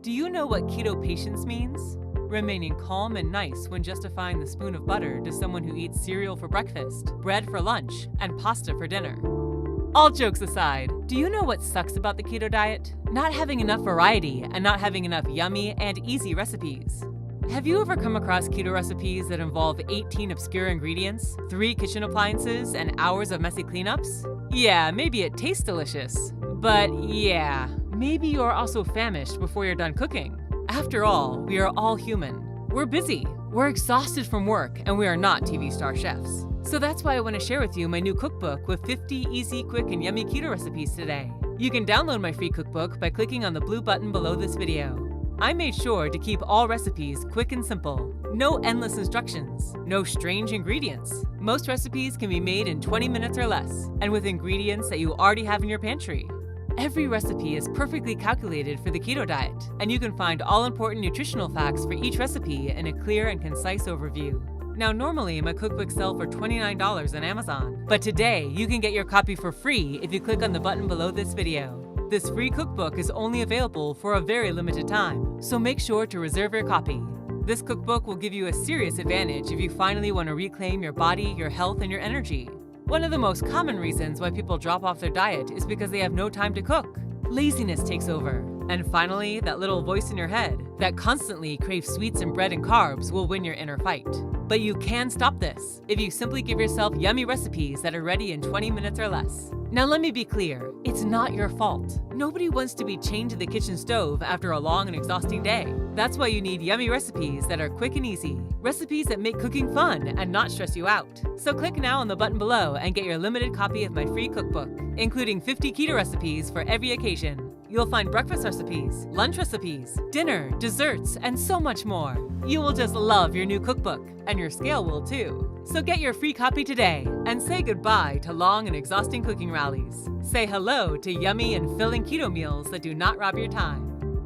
Do you know what keto patience means? Remaining calm and nice when justifying the spoon of butter to someone who eats cereal for breakfast, bread for lunch, and pasta for dinner. All jokes aside, do you know what sucks about the keto diet? Not having enough variety and not having enough yummy and easy recipes. Have you ever come across keto recipes that involve 18 obscure ingredients, 3 kitchen appliances, and hours of messy cleanups? Yeah, maybe it tastes delicious. But yeah, maybe you're also famished before you're done cooking. After all, we are all human. We're busy, we're exhausted from work, and we are not TV star chefs. So that's why I want to share with you my new cookbook with 50 easy, quick, and yummy keto recipes today. You can download my free cookbook by clicking on the blue button below this video. I made sure to keep all recipes quick and simple. No endless instructions, no strange ingredients. Most recipes can be made in 20 minutes or less, and with ingredients that you already have in your pantry. Every recipe is perfectly calculated for the keto diet, and you can find all important nutritional facts for each recipe in a clear and concise overview. Now, normally my cookbooks sell for $29 on Amazon, but today you can get your copy for free if you click on the button below this video. This free cookbook is only available for a very limited time, so make sure to reserve your copy. This cookbook will give you a serious advantage if you finally want to reclaim your body, your health, and your energy. One of the most common reasons why people drop off their diet is because they have no time to cook. Laziness takes over. And finally, that little voice in your head that constantly craves sweets and bread and carbs will win your inner fight. But you can stop this if you simply give yourself yummy recipes that are ready in 20 minutes or less. Now let me be clear, it's not your fault. Nobody wants to be chained to the kitchen stove after a long and exhausting day. That's why you need yummy recipes that are quick and easy. Recipes that make cooking fun and not stress you out. So click now on the button below and get your limited copy of my free cookbook, including 50 keto recipes for every occasion. You'll find breakfast recipes, lunch recipes, dinner, desserts, and so much more. You will just love your new cookbook, and your scale will too. So get your free copy today and say goodbye to long and exhausting cooking rallies. Say hello to yummy and filling keto meals that do not rob your time.